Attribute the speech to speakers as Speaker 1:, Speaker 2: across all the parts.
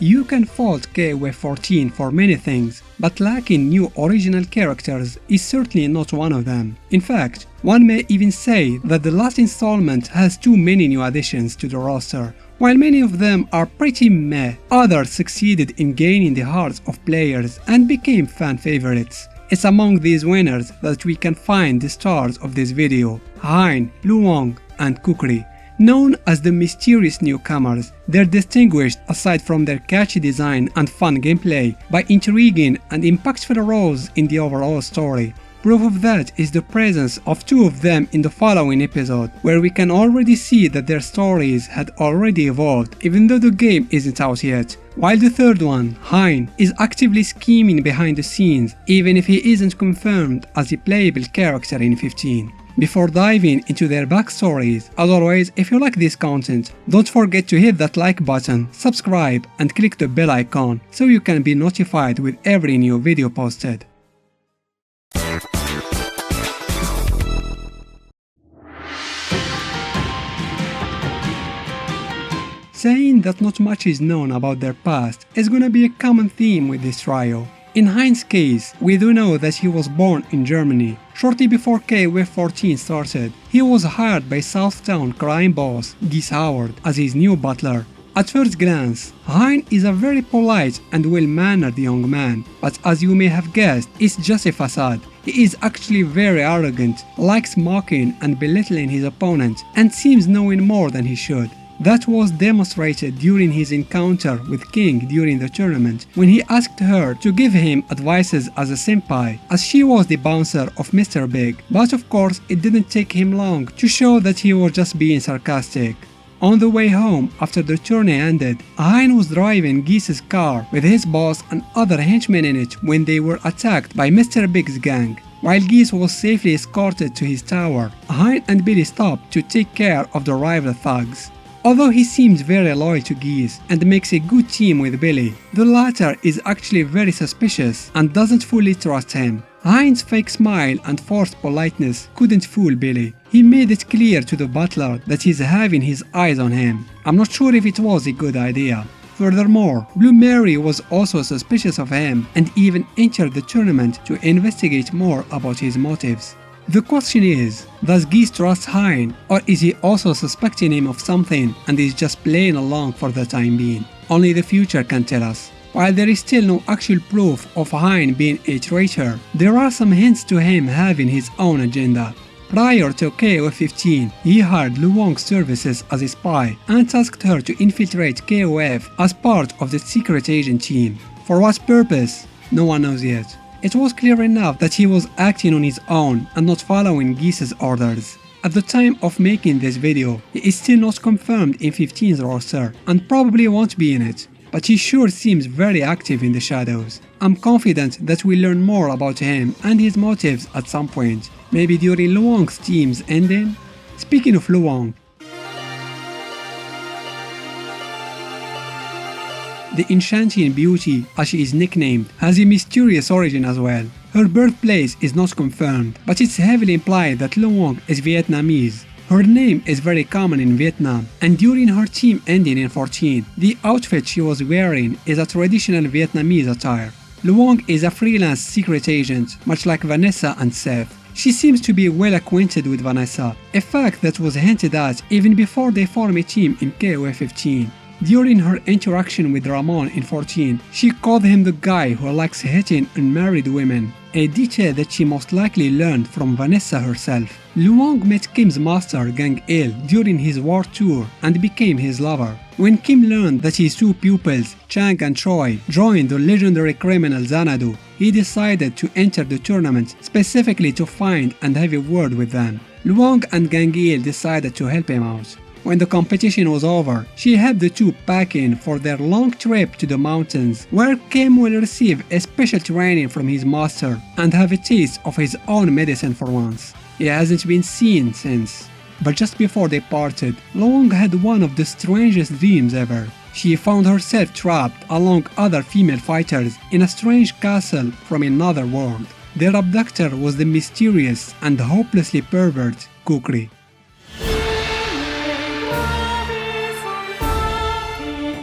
Speaker 1: You can fault KOF 14 for many things, but lacking new original characters is certainly not one of them. In fact, one may even say that the last installment has too many new additions to the roster. While many of them are pretty meh, others succeeded in gaining the hearts of players and became fan favorites. It's among these winners that we can find the stars of this video, Hein, Luong and Kukri. Known as the mysterious newcomers, they're distinguished aside from their catchy design and fun gameplay by intriguing and impactful roles in the overall story. Proof of that is the presence of two of them in the following episode, where we can already see that their stories had already evolved even though the game isn't out yet. While the third one, Hein, is actively scheming behind the scenes even if he isn't confirmed as a playable character in 15. Before diving into their backstories, as always, if you like this content, don't forget to hit that like button, subscribe and click the bell icon so you can be notified with every new video posted. Saying that not much is known about their past is gonna be a common theme with this trio. In Hein's case, we do know that he was born in Germany. Shortly before KOF 14 started, he was hired by Southtown crime boss Guy Howard as his new butler. At first glance, Hein is a very polite and well-mannered young man, but as you may have guessed, it's just a facade. He is actually very arrogant, likes mocking and belittling his opponent, and seems knowing more than he should. That was demonstrated during his encounter with King during the tournament, when he asked her to give him advices as a senpai, as she was the bouncer of Mr. Big. But of course, it didn't take him long to show that he was just being sarcastic. On the way home after the tourney ended, Hein was driving Geese's car with his boss and other henchmen in it when they were attacked by Mr. Big's gang. While Geese was safely escorted to his tower, Hein and Billy stopped to take care of the rival thugs. Although he seems very loyal to Geese and makes a good team with Billy, the latter is actually very suspicious and doesn't fully trust him. Hein's fake smile and forced politeness couldn't fool Billy. He made it clear to the butler that he's having his eyes on him. I'm not sure if it was a good idea. Furthermore, Blue Mary was also suspicious of him and even entered the tournament to investigate more about his motives. The question is, does Geese trust Hein, or is he also suspecting him of something and is just playing along for the time being? Only the future can tell us. While there is still no actual proof of Hein being a traitor, there are some hints to him having his own agenda. Prior to KOF 15, he hired Luong's services as a spy and tasked her to infiltrate KOF as part of the secret agent team. For what purpose? No one knows yet. It was clear enough that he was acting on his own and not following Geese's orders. At the time of making this video, he is still not confirmed in 15's roster and probably won't be in it, but he sure seems very active in the shadows. I'm confident that we'll learn more about him and his motives at some point, maybe during Luong's team's ending. Speaking of Luong, the enchanting beauty, as she is nicknamed, has a mysterious origin as well. Her birthplace is not confirmed, but it's heavily implied that Luong is Vietnamese. Her name is very common in Vietnam, and during her team ending in 14, the outfit she was wearing is a traditional Vietnamese attire. Luong is a freelance secret agent, much like Vanessa and Seth. She seems to be well acquainted with Vanessa, a fact that was hinted at even before they formed a team in KOF 15. During her interaction with Ramon in 14, she called him the guy who likes hitting unmarried women, a detail that she most likely learned from Vanessa herself. Luong met Kim's master Gang Il during his war tour and became his lover. When Kim learned that his two pupils, Chang and Choi, joined the legendary criminal Xanadu, he decided to enter the tournament specifically to find and have a word with them. Luong and Gang Il decided to help him out. When the competition was over, she helped the two pack in for their long trip to the mountains, where Kim will receive a special training from his master and have a taste of his own medicine for once. He hasn't been seen since. But just before they parted, Luong had one of the strangest dreams ever. She found herself trapped along other female fighters in a strange castle from another world. Their abductor was the mysterious and hopelessly pervert Kukri.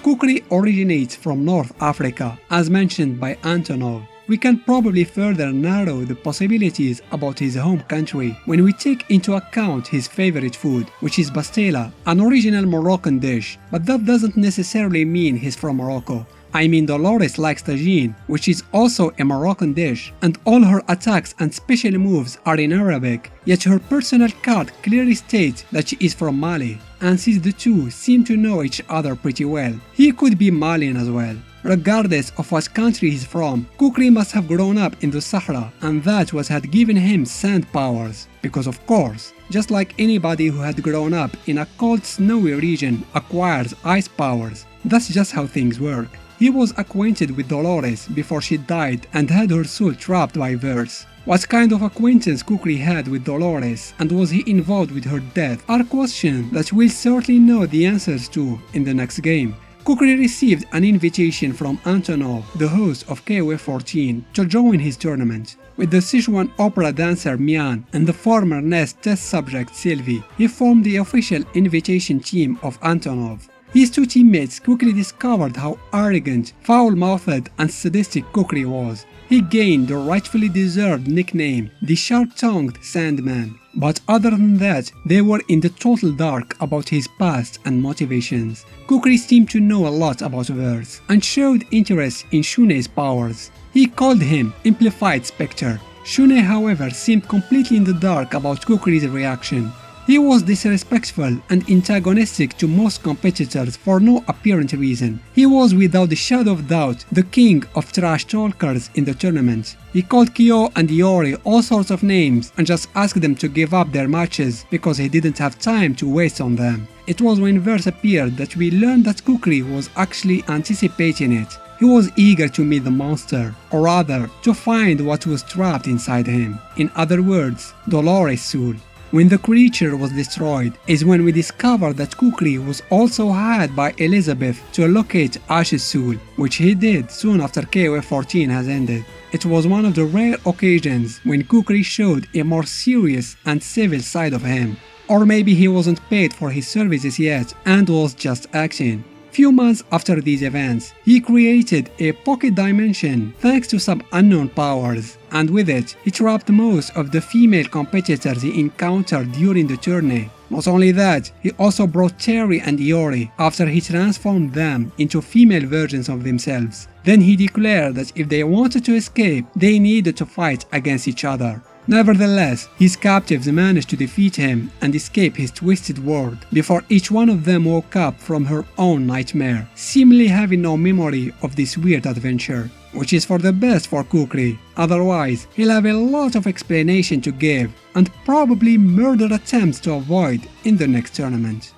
Speaker 1: Kukri originates from North Africa, as mentioned by Antonov. We can probably further narrow the possibilities about his home country when we take into account his favorite food, which is pastela, an original Moroccan dish, but that doesn't necessarily mean he's from Morocco. I mean, Dolores likes tagine, which is also a Moroccan dish, and all her attacks and special moves are in Arabic, yet her personal card clearly states that she is from Mali, and since the two seem to know each other pretty well, he could be Malian as well. Regardless of what country he's from, Kukri must have grown up in the Sahara, and that what had given him sand powers. Because of course, just like anybody who had grown up in a cold snowy region acquires ice powers, that's just how things work. He was acquainted with Dolores before she died and had her soul trapped by Verse. What kind of acquaintance Kukri had with Dolores, and was he involved with her death, are questions that we'll certainly know the answers to in the next game. Kukri received an invitation from Antonov, the host of KOF 14, to join his tournament. With the Sichuan opera dancer Mian and the former Nest test subject Sylvie, he formed the official invitation team of Antonov. His two teammates quickly discovered how arrogant, foul-mouthed and sadistic Kukri was. He gained the rightfully deserved nickname, the Sharp-Tongued Sandman. But other than that, they were in the total dark about his past and motivations. Kukri seemed to know a lot about Verse, and showed interest in Shun'ei's powers. He called him Amplified Spectre. Shun'ei, however, seemed completely in the dark about Kukri's reaction. He was disrespectful and antagonistic to most competitors for no apparent reason. He was without a shadow of doubt the king of trash talkers in the tournament. He called Kyo and Aurea all sorts of names and just asked them to give up their matches because he didn't have time to waste on them. It was when Verse appeared that we learned that Kukri was actually anticipating it. He was eager to meet the monster, or rather, to find what was trapped inside him. In other words, Dolores' soul. When the creature was destroyed is when we discovered that Kukri was also hired by Elizabeth to locate Ash's soul, which he did soon after KOF 14 has ended. It was one of the rare occasions when Kukri showed a more serious and civil side of him. Or maybe he wasn't paid for his services yet and was just acting. Few months after these events, he created a pocket dimension thanks to some unknown powers, and with it, he trapped most of the female competitors he encountered during the tourney. Not only that, he also brought Terry and Iori after he transformed them into female versions of themselves. Then he declared that if they wanted to escape, they needed to fight against each other. Nevertheless, his captives managed to defeat him and escape his twisted world before each one of them woke up from her own nightmare, seemingly having no memory of this weird adventure. Which is for the best for Kukri, otherwise he'll have a lot of explanation to give and probably murder attempts to avoid in the next tournament.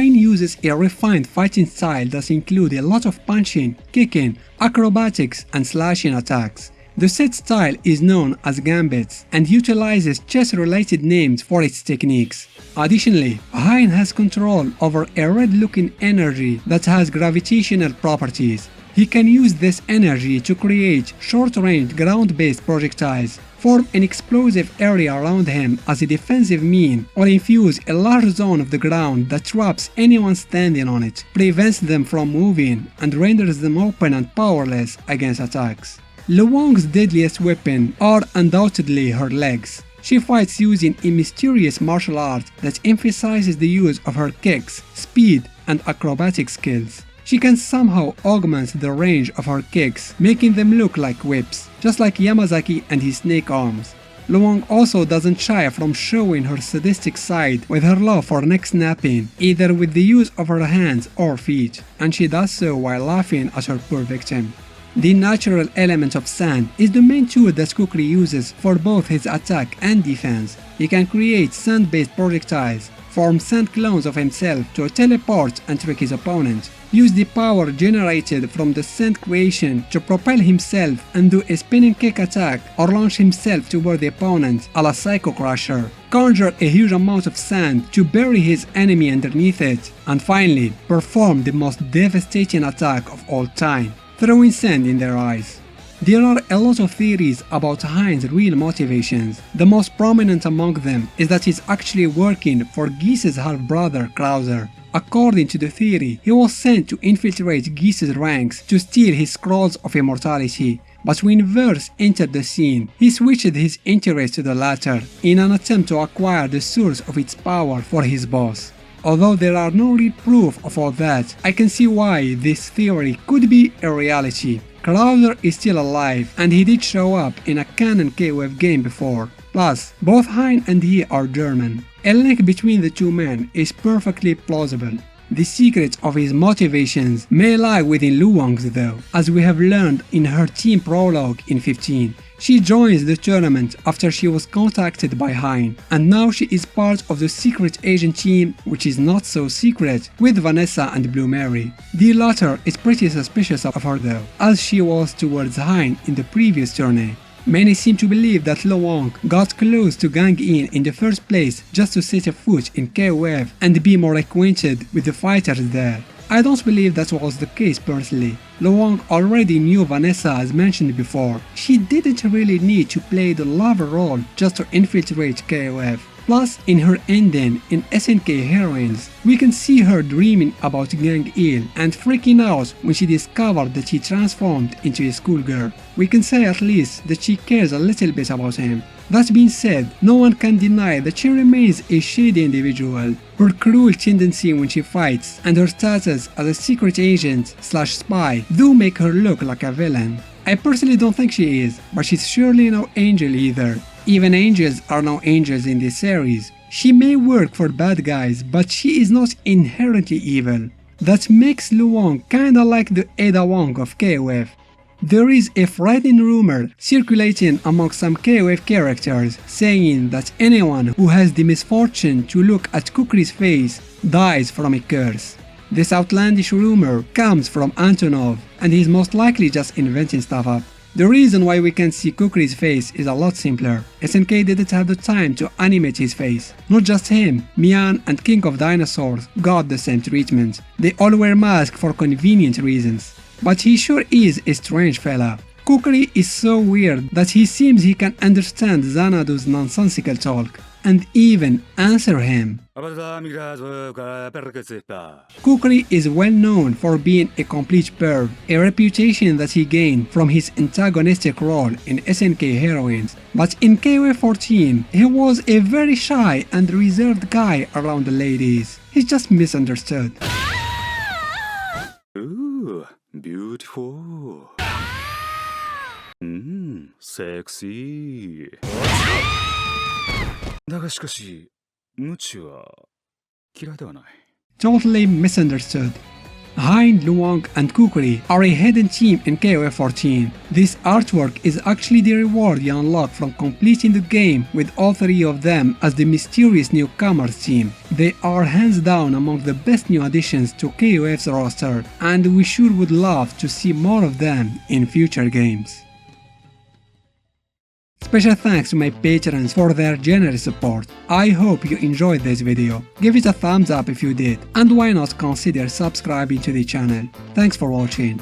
Speaker 1: Hein uses a refined fighting style that includes a lot of punching, kicking, acrobatics and slashing attacks. The set style is known as Gambits and utilizes chess-related names for its techniques. Additionally, Hein has control over a red-looking energy that has gravitational properties. He can use this energy to create short-range ground-based projectiles, form an explosive area around him as a defensive mean, or infuse a large zone of the ground that traps anyone standing on it, prevents them from moving, and renders them open and powerless against attacks. Luong's deadliest weapon are undoubtedly her legs. She fights using a mysterious martial art that emphasizes the use of her kicks, speed, and acrobatic skills. She can somehow augment the range of her kicks, making them look like whips, just like Yamazaki and his snake arms. Luong also doesn't shy from showing her sadistic side with her love for neck snapping, either with the use of her hands or feet, and she does so while laughing at her poor victim. The natural element of sand is the main tool that Kukri uses for both his attack and defense. He can create sand-based projectiles, form sand clones of himself to teleport and trick his opponent, use the power generated from the sand creation to propel himself and do a spinning kick attack or launch himself toward the opponent a la Psycho Crusher, conjure a huge amount of sand to bury his enemy underneath it, and finally perform the most devastating attack of all time, throwing sand in their eyes. There are a lot of theories about Hein's real motivations. The most prominent among them is that he's actually working for Geese's half-brother Krauser. According to the theory, he was sent to infiltrate Geese's ranks to steal his scrolls of immortality, but when Verse entered the scene, he switched his interest to the latter in an attempt to acquire the source of its power for his boss. Although there are no real proof of all that, I can see why this theory could be a reality. Krauser is still alive, and he did show up in a canon KOF game before. Plus, both Hein and he are German. A link between the two men is perfectly plausible. The secret of his motivations may lie within Luong's though, as we have learned in her team prologue in 15. She joins the tournament after she was contacted by Hein, and now she is part of the secret agent team, which is not so secret, with Vanessa and Blue Mary. The latter is pretty suspicious of her though, as she was towards Hein in the previous tourney. Many seem to believe that Luong got close to Gang in the first place just to set a foot in KOF and be more acquainted with the fighters there. I don't believe that was the case personally. Luong already knew Vanessa as mentioned before. She didn't really need to play the lover role just to infiltrate KOF. Plus, in her ending in SNK Heroines, we can see her dreaming about Gang Il and freaking out when she discovered that he transformed into a schoolgirl. We can say at least that she cares a little bit about him. That being said, no one can deny that she remains a shady individual. Her cruel tendency when she fights and her status as a secret agent / spy do make her look like a villain. I personally don't think she is, but she's surely no angel either. Even angels are no angels in this series. She may work for bad guys, but she is not inherently evil. That makes Luong kinda like the Ada Wong of KOF. There is a frightening rumor circulating among some KOF characters saying that anyone who has the misfortune to look at Kukri's face dies from a curse. This outlandish rumor comes from Antonov, and he's most likely just inventing stuff up. The reason why we can't see Kukri's face is a lot simpler. SNK didn't have the time to animate his face. Not just him, Mian and King of Dinosaurs got the same treatment. They all wear masks for convenient reasons. But he sure is a strange fella. Kukri is so weird that he seems he can understand Xanadu's nonsensical talk and even answer him. Kukri is well known for being a complete perv, a reputation that he gained from his antagonistic role in SNK Heroines. But in KOF 14, he was a very shy and reserved guy around the ladies. He's just misunderstood.
Speaker 2: Ooh, beautiful. Sexy. だがしかし、無知は嫌いではない。
Speaker 1: Totally misunderstood. Hein, Luong, and Kukri are a hidden team in KOF 14. This artwork is actually the reward you unlock from completing the game with all three of them as the mysterious Newcomers team. They are hands down among the best new additions to KOF's roster, and we sure would love to see more of them in future games. Special thanks to my patrons for their generous support. I hope you enjoyed this video. Give it a thumbs up if you did, and why not consider subscribing to the channel. Thanks for watching.